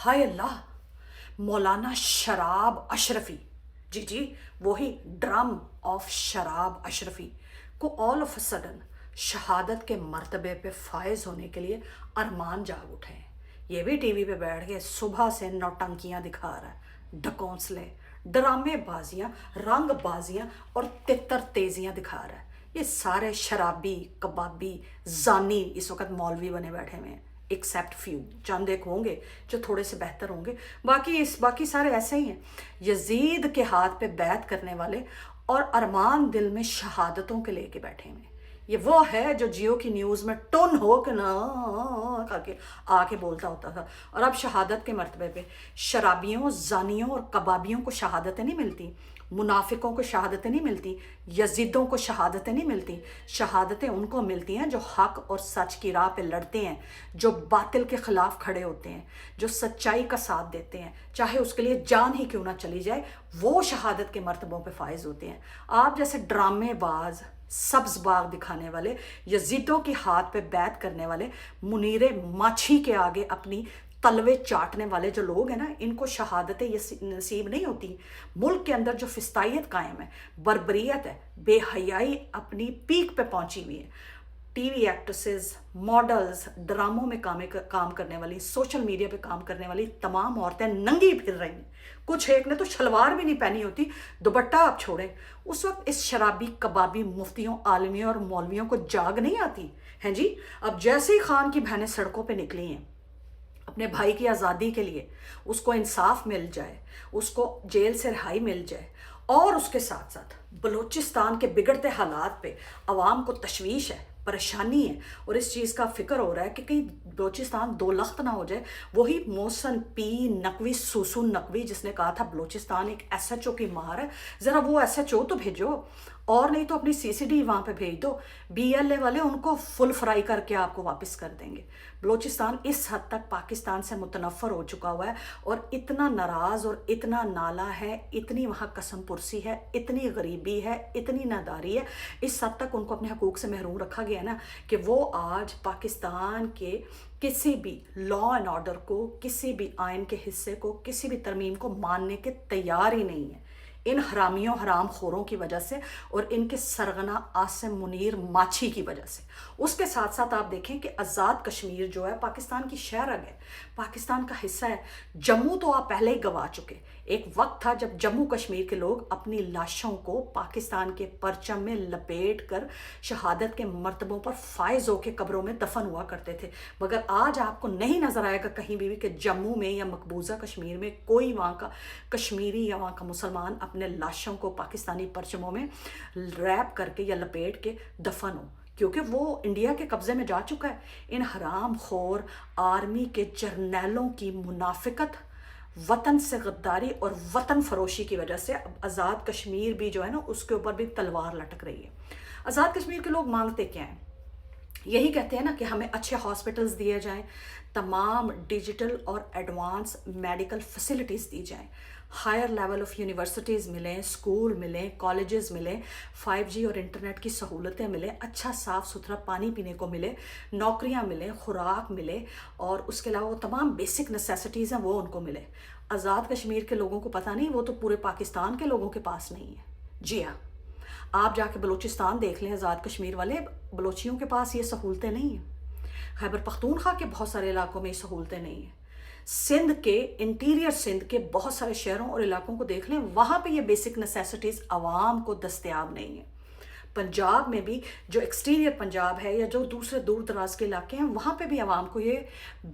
ہائے اللہ، مولانا شراب اشرفی، جی جی وہی drum of شراب اشرفی کو آل آف سڈن شہادت کے مرتبے پہ فائز ہونے کے لیے ارمان جاگ اٹھے ہیں۔ یہ بھی ٹی وی پہ بیٹھ کے صبح سے نوٹنکیاں دکھا رہا ہے، ڈکونسلے، ڈرامے بازیاں، رنگ بازیاں اور تتر تیزیاں دکھا رہا ہے۔ یہ سارے شرابی، کبابی، زانی اس وقت مولوی بنے بیٹھے ہوئے ہیں، ایکسیپٹ فیو، چند ایک ہوں گے جو تھوڑے سے بہتر ہوں گے، باقی سارے ایسے ہی ہیں، یزید کے ہاتھ پہ بیعت کرنے والے اور ارمان دل میں شہادتوں کے لے کے بیٹھے ہوئے ہیں۔ یہ وہ ہے جو جیو کی نیوز میں ٹن ہو کے نا آ کے بولتا ہوتا تھا، اور اب شہادت کے مرتبے پہ شرابیوں، زانیوں اور کبابیوں کو شہادتیں نہیں ملتی، منافقوں کو شہادتیں نہیں ملتی، یزیدوں کو شہادتیں نہیں ملتی۔ شہادتیں ان کو ملتی ہیں جو حق اور سچ کی راہ پہ لڑتے ہیں، جو باطل کے خلاف کھڑے ہوتے ہیں، جو سچائی کا ساتھ دیتے ہیں، چاہے اس کے لیے جان ہی کیوں نہ چلی جائے، وہ شہادت کے مرتبوں پہ فائز ہوتے ہیں۔ آپ جیسے ڈرامے باز، سبز باغ دکھانے والے، یزیدوں کے ہاتھ پہ بیعت کرنے والے، منیر ماچھی کے آگے اپنی تلوے چاٹنے والے جو لوگ ہیں نا، ان کو شہادتیں یہ نصیب نہیں ہوتی۔ ملک کے اندر جو فسطائیت قائم ہے، بربریت ہے، بے حیائی اپنی پیک پہ پہنچی ہوئی ہے، ٹی وی ایکٹریسز، ماڈلز، ڈراموں میں کام کرنے والی، سوشل میڈیا پہ کام کرنے والی تمام عورتیں ننگی پھر رہی ہیں۔ کچھ ایک نے تو شلوار بھی نہیں پہنی ہوتی، دوپٹہ آپ چھوڑیں۔ اس وقت اس شرابی، کبابی، مفتیوں، عالمیوں اور مولویوں کو جاگ نہیں آتی ہیں جی۔ اب جیسے ہی خان کی بہنیں سڑکوں پہ نکلی ہیں اپنے بھائی کی آزادی کے لیے، اس کو انصاف مل جائے، اس کو جیل سے رہائی مل جائے، اور اس کے ساتھ ساتھ بلوچستان کے بگڑتے حالات پہ عوام کو تشویش ہے، پریشانی ہے، اور اس چیز کا فکر ہو رہا ہے کہ کہیں بلوچستان دو لخت نہ ہو جائے۔ وہی محسن پی نقوی، سوسو نقوی، جس نے کہا تھا بلوچستان ایک ایس ایچ او کی مہار ہے، ذرا وہ ایس ایچ او تو بھیجو، اور نہیں تو اپنی سی سی ڈی وہاں پہ بھیج دو، بی ایل اے والے ان کو فل فرائی کر کے آپ کو واپس کر دیں گے۔ بلوچستان اس حد تک پاکستان سے متنفر ہو چکا ہوا ہے، اور اتنا ناراض اور اتنا نالا ہے، اتنی وہاں قسم پرسی ہے، اتنی غریبی ہے، اتنی ناداری ہے، اس حد تک ان کو اپنے حقوق سے محروم رکھا گیا ہے نا، کہ وہ آج پاکستان کے کسی بھی لا اینڈ آرڈر کو، کسی بھی آئین کے حصے کو، کسی بھی ترمیم کو ماننے کے تیار ہی نہیں ہے، ان حرامیوں، حرام خوروں کی وجہ سے، اور ان کے سرغنہ عاصم منیر ماچھی کی وجہ سے۔ اس کے ساتھ ساتھ آپ دیکھیں کہ آزاد کشمیر جو ہے پاکستان کی شہرگ ہے، پاکستان کا حصہ ہے۔ جموں تو آپ پہلے ہی گوا چکے۔ ایک وقت تھا جب جموں کشمیر کے لوگ اپنی لاشوں کو پاکستان کے پرچم میں لپیٹ کر شہادت کے مرتبوں پر فائز ہو کے قبروں میں دفن ہوا کرتے تھے، مگر آج آپ کو نہیں نظر آئے گا کہیں بھی کہ جموں میں یا مقبوضہ کشمیر میں کوئی وہاں کا کشمیری یا وہاں کا مسلمان اپنے لاشوں کو پاکستانی پرچموں میں ریپ کر کے یا لپیٹ کے دفن ہو، کیونکہ وہ انڈیا کے قبضے میں جا چکا ہے۔ ان حرام خور آرمی کے جرنیلوں کی منافقت، وطن سے غداری اور وطن فروشی کی وجہ سے اب آزاد کشمیر بھی جو ہے نا، اس کے اوپر بھی تلوار لٹک رہی ہے۔ آزاد کشمیر کے لوگ مانگتے کیا ہیں؟ یہی کہتے ہیں نا کہ ہمیں اچھے ہاسپٹلز دیے جائیں، تمام ڈیجیٹل اور ایڈوانس میڈیکل فیسلٹیز دی جائیں، ہائر لیول آف یونیورسٹیز ملیں، اسکول ملیں، کالجز ملیں، 5G اور انٹرنیٹ کی سہولتیں ملیں، اچھا صاف ستھرا پانی پینے کو ملے، نوکریاں ملیں، خوراک ملے، اور اس کے علاوہ وہ تمام بیسک نیسیسٹیز ہیں وہ ان کو ملے۔ آزاد کشمیر کے لوگوں کو پتہ نہیں، وہ تو پورے پاکستان کے لوگوں کے پاس نہیں ہے۔ جی ہاں، آپ جا کے بلوچستان دیکھ لیں، آزاد کشمیر والے بلوچیوں کے پاس یہ سہولتیں نہیں ہیں۔ خیبر پختونخوا کے بہت سارے علاقوں میں یہ سہولتیں نہیں ہیں۔ سندھ کے، انٹیریئر سندھ کے بہت سارے شہروں اور علاقوں کو دیکھ لیں، وہاں پہ یہ بیسک نیسیسٹیز عوام کو دستیاب نہیں ہیں۔ پنجاب میں بھی جو ایکسٹیریئر پنجاب ہے یا جو دوسرے دور دراز کے علاقے ہیں، وہاں پہ بھی عوام کو یہ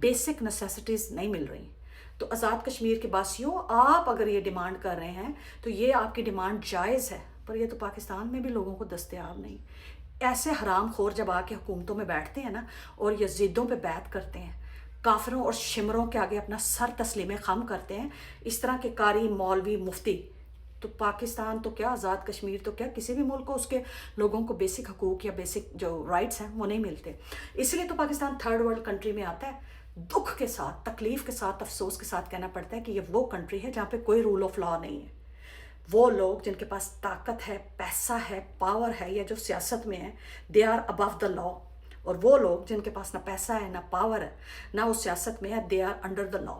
بیسک نیسیسٹیز نہیں مل رہی۔ تو آزاد کشمیر کے باسیوں، آپ اگر یہ ڈیمانڈ کر رہے ہیں تو یہ آپ کی ڈیمانڈ جائز ہے، پر یہ تو پاکستان میں بھی لوگوں کو دستیاب نہیں۔ ایسے حرام خور جب آ کے حکومتوں میں بیٹھتے ہیں نا، اور یزیدوں پہ بیعت کرتے ہیں، کافروں اور شمروں کے آگے اپنا سر تسلیم خم کرتے ہیں، اس طرح کے قاری، مولوی، مفتی، تو پاکستان تو کیا، آزاد کشمیر تو کیا، کسی بھی ملک کو اس کے لوگوں کو بیسک حقوق یا بیسک جو رائٹس ہیں وہ نہیں ملتے۔ اس لیے تو پاکستان تھرڈ ورلڈ کنٹری میں آتا ہے۔ دکھ کے ساتھ، تکلیف کے ساتھ، افسوس کے ساتھ کہنا پڑتا ہے کہ یہ وہ کنٹری ہے جہاں پہ کوئی رول آف لا نہیں ہے۔ وہ لوگ جن کے پاس طاقت ہے، پیسہ ہے، پاور ہے، یا جو سیاست میں ہیں، دے آر ابو دا لا، اور وہ لوگ جن کے پاس نہ پیسہ ہے، نہ پاور ہے، نہ وہ سیاست میں ہے، they are under the law.